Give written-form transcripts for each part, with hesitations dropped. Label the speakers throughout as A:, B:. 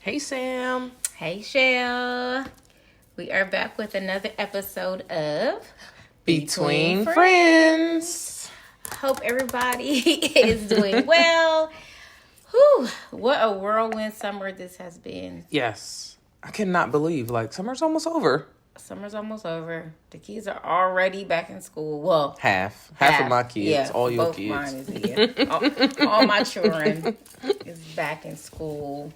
A: Hey, Sam.
B: Hey, Shell. We are back with another episode of
A: Between Friends.
B: Hope everybody is doing well. Whew, what a whirlwind summer this has been.
A: Yes. I cannot believe, summer's almost over.
B: Summer's almost over. The kids are already back in school. Well,
A: Half of my kids.
B: Yeah,
A: all your
B: both
A: kids.
B: Mine is, all my children is back in school.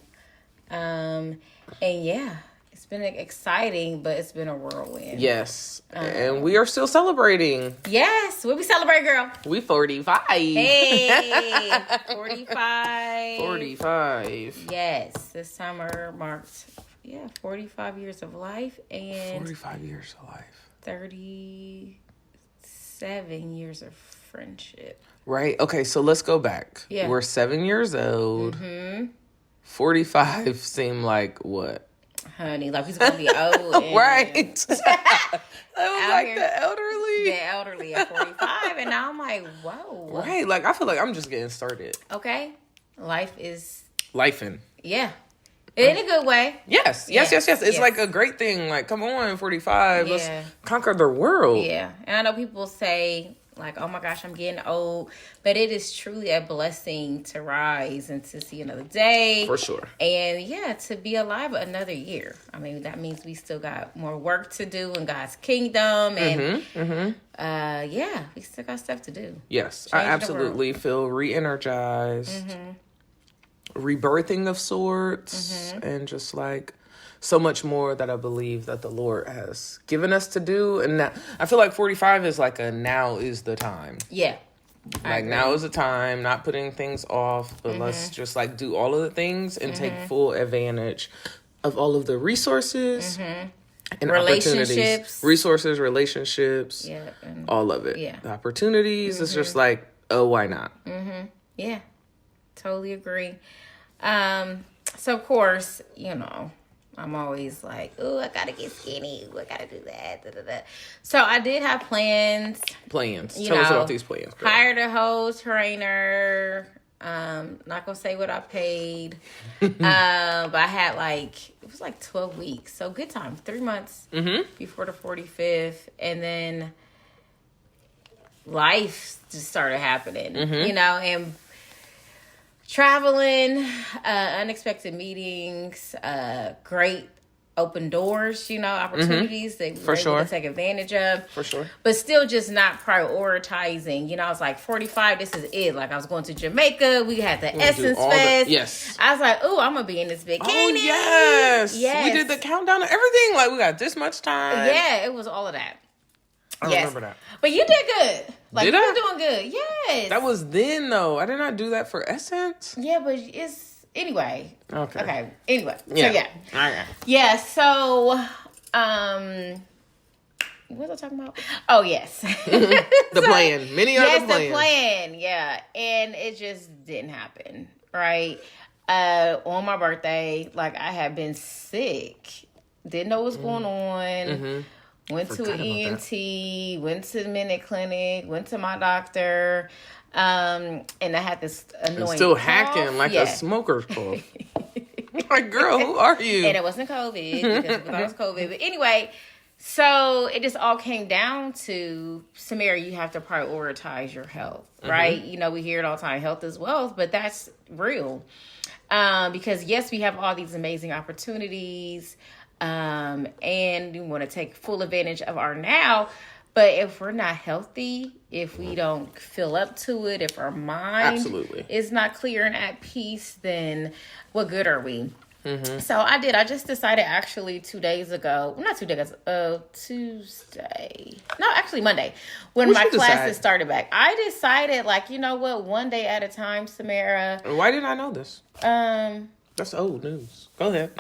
B: And yeah, it's been exciting, but it's been a whirlwind.
A: Yes. And we are still celebrating.
B: Yes. What we celebrate, girl?
A: We 45.
B: Hey, 45.
A: 45.
B: Yes. This summer marked, 45 years of life and
A: 45 years of life.
B: 37 years of friendship.
A: Right? Okay, so let's go back.
B: Yeah.
A: We're 7 years old.
B: Mm-hmm.
A: 45 seemed like what?
B: Honey, like he's going to be old. And
A: Right. That was like
B: here,
A: the elderly.
B: The elderly at 45. And now I'm like, whoa.
A: Right. Like, I feel like I'm just getting started.
B: Okay. Life is,
A: Lifing.
B: yeah. In a good way.
A: Yes. It's like a great thing. Like, come on, 45.
B: Yeah.
A: Let's conquer the world.
B: Yeah. And I know people say, like, oh my gosh, I'm getting old. But it is truly a blessing to rise and to see another day.
A: For sure.
B: And to be alive another year. I mean, that means we still got more work to do in God's kingdom. And we still got stuff to do.
A: Yes. I absolutely feel re-energized. Rebirthing of sorts. And just like so much more that I believe that the Lord has given us to do. And now, I feel like 45 is like now is the time.
B: Yeah.
A: Like now is the time, not putting things off, but let's just like do all of the things and take full advantage of all of the resources and opportunities. Resources, relationships,
B: and
A: all of it.
B: Yeah.
A: The opportunities, it's just like, oh, why not?
B: Yeah. Totally agree. So of course, I'm always like, oh, I gotta get skinny. Ooh, I gotta do that. Da, da, da. So I did have plans.
A: Tell us about these plans, girl.
B: Hired a whole trainer. Not gonna say what I paid. But I had it was 12 weeks. So good time. 3 months before the 45th. And then life just started happening, and traveling, unexpected meetings, great open doors, opportunities that we were able to take advantage of.
A: For sure.
B: But still just not prioritizing. I was like, 45, this is it. Like, I was going to Jamaica. We had the Essence Fest.
A: Yes.
B: I was like, oh, I'm going to be in this bikini. Oh,
A: yes. We did the countdown and everything. Like, we got this much time.
B: Yeah, it was all of that.
A: I remember that.
B: But you did good.
A: Did
B: you
A: I?
B: were doing good. Yes.
A: That was then, though. I did not do that for Essence.
B: Yeah, but it's... Anyway.
A: Okay.
B: Anyway.
A: Yeah.
B: So, yeah.
A: All right.
B: Yeah, so... what was I talking about? Oh, yes.
A: The plan. Many other plans.
B: Yes, the plan. Yeah. And it just didn't happen. Right? On my birthday, I had been sick. Didn't know what was going on. Went to an ENT, went to the Minute Clinic, went to my doctor, and I had this annoying
A: and still
B: cough.
A: hacking like a smoker's cough. Like, girl, who are you?
B: And it wasn't COVID, because we thought it was COVID. But anyway, so it just all came down to, Samara, you have to prioritize your health, right? We hear it all the time, health is wealth, but that's real. Because, yes, we have all these amazing opportunities, and we want to take full advantage of our now. But if we're not healthy, if we don't fill up to it, if our mind is not clear and at peace, then what good are we? So I just decided actually 2 days ago, not 2 days, Tuesday. No, actually Monday, when my classes started back. I decided, one day at a time, Samara.
A: Why didn't I know this? That's old news. Go ahead.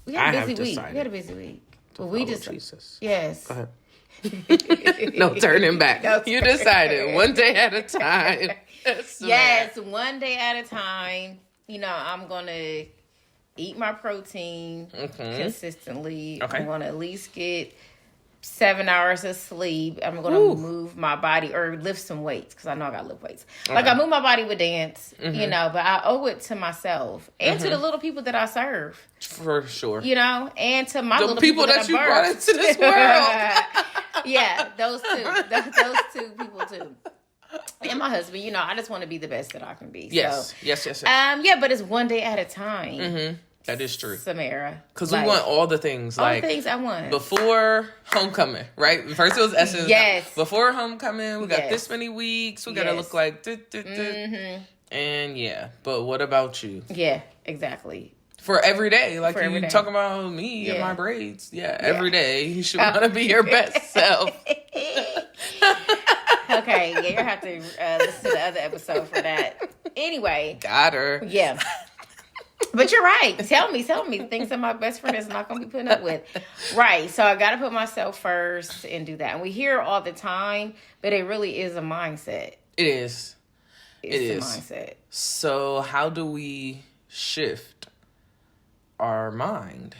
B: We had a busy week. We had a busy week. Well,
A: Jesus.
B: Yes.
A: Go ahead. No turning back. You decided one day at a time.
B: Yes, one day at a time. I'm going to eat my protein consistently. Okay. I'm going to at least get 7 hours of sleep. I'm going to move my body or lift some weights because I know I got to lift weights. Okay. Like I move my body with dance, you know, but I owe it to myself and to the little people that I serve.
A: For sure.
B: You know, and to my little
A: people that you brought into this world.
B: Yeah, those those two people too. And my husband, you know, I just want to be the best that I can be.
A: Yes,
B: so,
A: yes.
B: Yeah, but it's one day at a time.
A: Mm-hmm. That is true.
B: Samara.
A: Because we want all the things.
B: All the things I want.
A: Before homecoming, right? First it was Essence.
B: Yes.
A: Before homecoming, we got this many weeks. We got to look like...
B: Mm-hmm.
A: And yeah. But what about you?
B: Yeah, exactly.
A: For every day. Like you
B: day.
A: talking about me and my braids. Yeah, every day. You should want to be your best self.
B: Okay, yeah, you'll have to listen to the other episode for that. Anyway.
A: Got her.
B: Yeah. But you're right. Tell me things that my best friend is not going to be putting up with. Right. So I got to put myself first and do that. And we hear it all the time, but it really is a mindset.
A: It is.
B: It's a mindset.
A: So how do we shift our mind?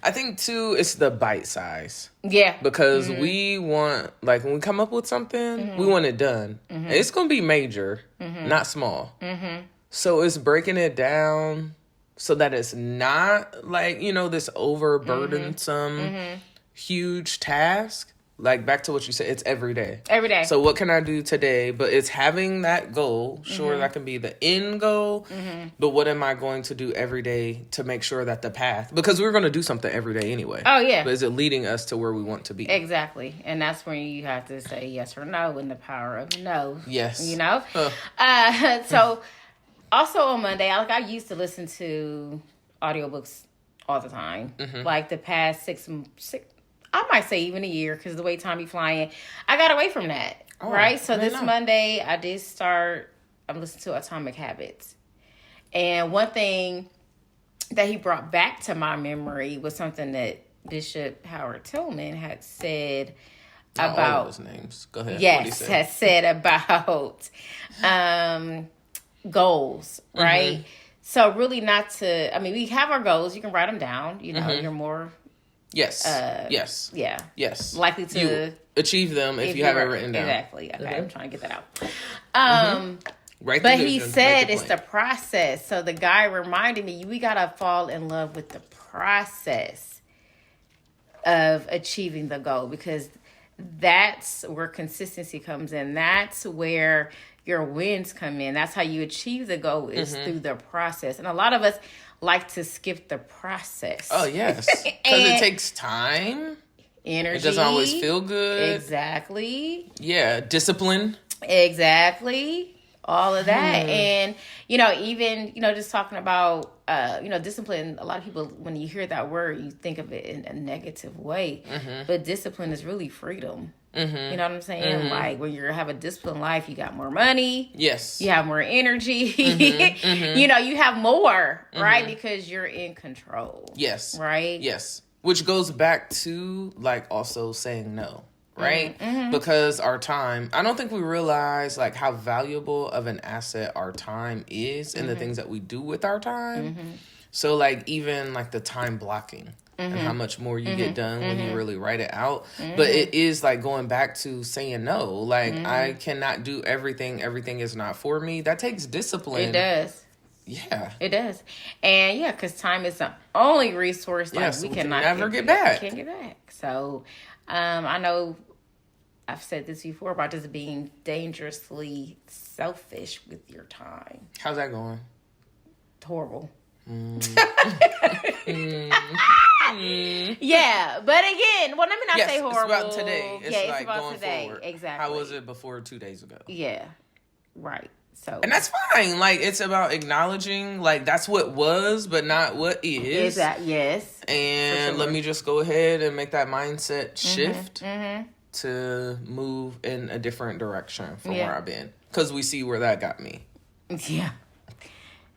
A: I think too, it's the bite size.
B: Yeah.
A: Because we want, like when we come up with something, we want it done. It's going to be major, not small. So it's breaking it down so that it's not like, you know, this overburdensome, huge task. Like back to what you said, it's every day.
B: Every day.
A: So what can I do today? But it's having that goal. Sure, that can be the end goal. But what am I going to do every day to make sure that the path, because we're going to do something every day anyway.
B: Oh, yeah.
A: But is it leading us to where we want to be?
B: Exactly. And that's when you have to say yes or no in the power of no.
A: Yes.
B: You know? So also on Monday, I used to listen to audiobooks all the time. Like the past six, I might say even a year, because the way time be flying, I got away from that. Right? So this Monday, I did start, I'm listening to Atomic Habits. And one thing that he brought back to my memory was something that Bishop Howard Tillman had said about...
A: all of those names. Go ahead.
B: Yes, has said about goals, right? So really not to... I mean, we have our goals. You can write them down. You know, you're more...
A: Yes.
B: Yeah.
A: Yes.
B: Likely to
A: you achieve them if you have it written down.
B: Exactly. Okay, I'm trying to get that out.
A: Right.
B: But he said it's the process. So the guy reminded me, we gotta fall in love with the process of achieving the goal, because that's where consistency comes in. That's where your wins come in. That's how you achieve the goal, is through the process. And a lot of us like to skip the process.
A: Oh, yes. Because it takes time.
B: Energy.
A: It doesn't always feel good.
B: Exactly.
A: Yeah. Discipline.
B: Exactly. All of that. And, you know, even, you know, just talking about, you know, discipline, a lot of people, when you hear that word, you think of it in a negative way. But discipline is really freedom. You know what I'm saying? Like when you have a disciplined life, you got more money.
A: Yes.
B: You have more energy. You know, you have more, right? Because you're in control.
A: Yes.
B: Right?
A: Yes. Which goes back to like also saying no, right? Because our time, I don't think we realize like how valuable of an asset our time is and the things that we do with our time. So like even like the time blocking. And how much more you get done when you really write it out. But it is like going back to saying no. Like, I cannot do everything. Everything is not for me. That takes discipline.
B: It does.
A: Yeah.
B: It does. And yeah, because time is the only resource we cannot
A: never get back.
B: Can't get back. So I know I've said this before about just being dangerously selfish with your time.
A: How's that going?
B: It's horrible. Yeah, but again, well, let me not say horrible.
A: It's about today. It's like
B: about
A: going
B: today.
A: forward.
B: Exactly.
A: How was it before 2 days ago?
B: Yeah, right. So,
A: and that's fine. Like, it's about acknowledging, like, that's what was, but not what is.
B: Yes.
A: And let me just go ahead and make that mindset shift to move in a different direction from where I've been. Because we see where that got me.
B: Yeah.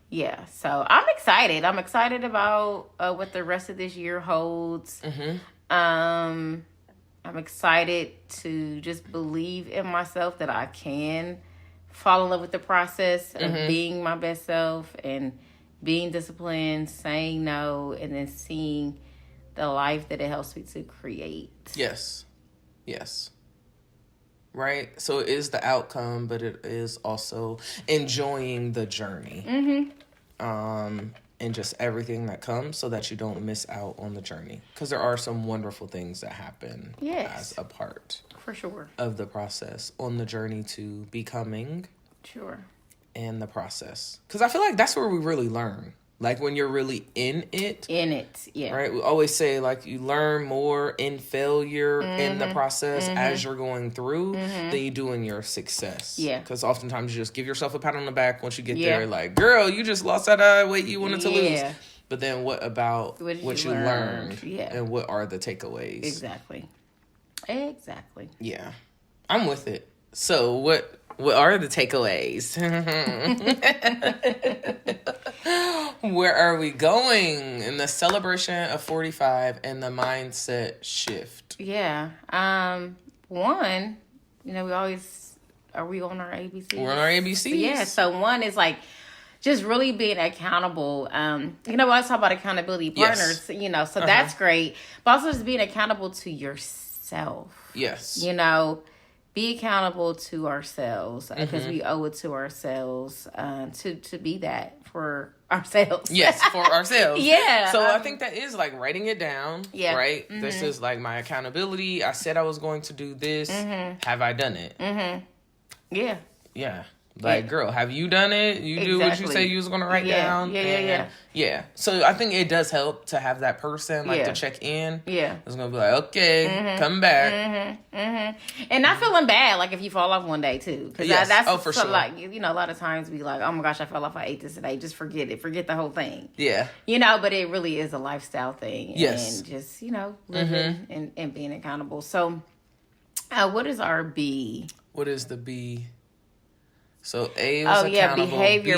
B: Yeah, so I'm excited. I'm excited about what the rest of this year holds. I'm excited to just believe in myself that I can fall in love with the process of being my best self and being disciplined, saying no, and then seeing the life that it helps me to create.
A: Yes. Right? So it is the outcome, but it is also enjoying the journey. And just everything that comes so that you don't miss out on the journey. Because there are some wonderful things that happen as a part.
B: For sure.
A: Of the process on the journey to becoming.
B: Sure.
A: And the process. Because I feel like that's where we really learn. Like when you're really in it.
B: Yeah.
A: Right? We always say like you learn more in failure in the process as you're going through than you do in your success.
B: Yeah.
A: Because oftentimes you just give yourself a pat on the back once you get there. Like, girl, you just lost that weight you wanted to lose. But then what about what you learned?
B: Yeah.
A: And what are the takeaways?
B: Exactly.
A: Yeah. I'm with it. So what are the takeaways? Where are we going in the celebration of 45 and the mindset shift?
B: Yeah. One, we always, are we on our ABCs?
A: We're on our ABCs.
B: Yeah. So one is like just really being accountable. We always talk about accountability partners, so that's great. But also just being accountable to yourself.
A: Yes.
B: Be accountable to ourselves because we owe it to ourselves to be that for ourselves.
A: Yes, for ourselves.
B: Yeah.
A: So I think that is like writing it down.
B: Yeah.
A: Right? This is like my accountability. I said I was going to do this. Have I done it?
B: Yeah.
A: Yeah. Like, girl, have you done it? You do what you say you was going to write down? Yeah. So I think it does help to have that person, like, to check in.
B: Yeah.
A: It's going to be like, okay, come back.
B: And not feeling bad, like, if you fall off one day, too. Because that's for sure. Like, a lot of times we like, oh, my gosh, I fell off. I ate this today. Just forget it. Forget the whole thing.
A: Yeah.
B: But it really is a lifestyle thing.
A: Yes.
B: And just, living and being accountable. So, what is our B?
A: What is the B? So A was accountable.
B: Behavior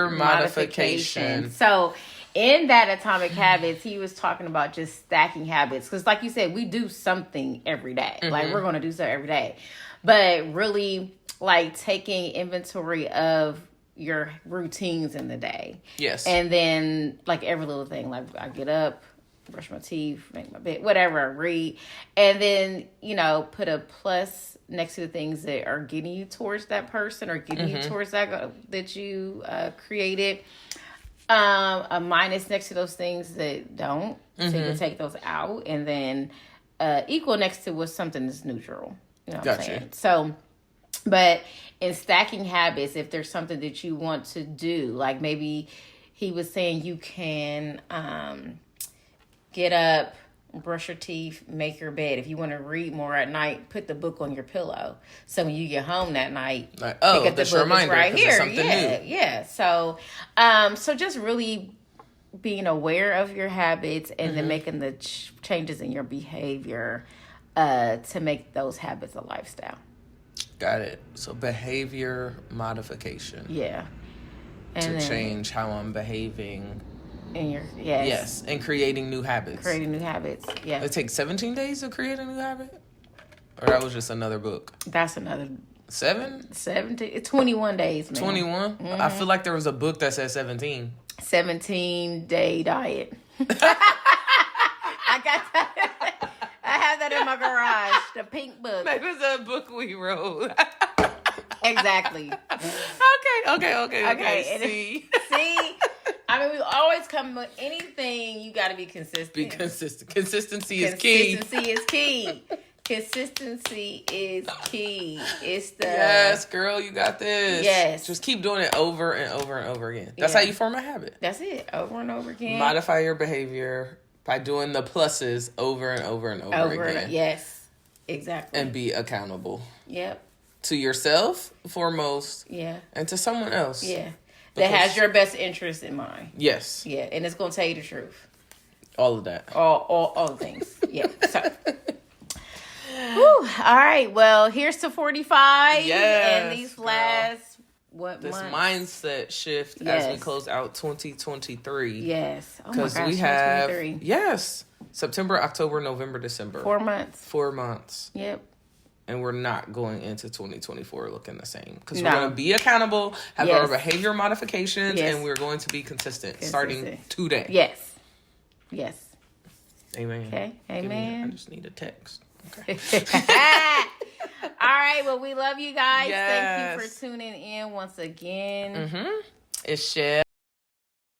B: modification. So in that Atomic Habits, he was talking about just stacking habits. Because like you said, we do something every day. Like we're going to do so every day. But really like taking inventory of your routines in the day.
A: Yes.
B: And then like every little thing. Like I get up, brush my teeth, make my bed, whatever, I read. And then, put a plus next to the things that are getting you towards that person or getting you towards that you created. A minus next to those things that don't. So you can take those out. And then equal next to what's something that's neutral. You know what I'm saying? So, but in stacking habits, if there's something that you want to do, like maybe he was saying you can get up, brush your teeth, make your bed. If you want to read more at night, put the book on your pillow. So when you get home that night, pick up the book reminder, right here. Yeah. So, so just really being aware of your habits and then making the changes in your behavior to make those habits a lifestyle.
A: Got it. So behavior modification.
B: Yeah.
A: And to change how I'm behaving.
B: Yes.
A: And creating new habits.
B: Yeah.
A: It takes 17 days to create a new habit? Or that was just another book?
B: That's another.
A: 17?
B: 21 days, man.
A: 21? I feel like there was a book that said 17.
B: 17-day diet. I got that. I have that in my garage. The pink book.
A: That was a book we wrote.
B: Exactly.
A: Okay. See?
B: I mean, we always come with anything. You got to be consistent.
A: Be consistent. Consistency is key.
B: Consistency is key. It's the
A: yes, girl, you got this.
B: Yes,
A: just keep doing it over and over and over again. That's how you form a habit.
B: That's it, over and over again.
A: Modify your behavior by doing the pluses over and over and over again.
B: Yes, exactly.
A: And be accountable.
B: Yep.
A: To yourself foremost.
B: Yeah.
A: And to someone else.
B: Yeah. That has your best interest in mind.
A: Yes.
B: Yeah, and it's going to tell you the truth.
A: All of that.
B: All the things. Yeah. So. Whew. All right. Well, here's to 45.
A: Yes.
B: And these last
A: this
B: months?
A: Mindset shift as we close out 2023.
B: Yes.
A: Because we have September, October, November, December.
B: 4 months.
A: 4 months.
B: Yep.
A: And we're not going into 2024 looking the same. Because we're going to be accountable, have our behavior modifications, and we're going to be consistent starting today.
B: Yes.
A: Amen.
B: Okay.
A: I
B: Amen.
A: just need a text. Okay.
B: All right. Well, we love you guys.
A: Yes.
B: Thank you for tuning in once again.
A: It's Chef.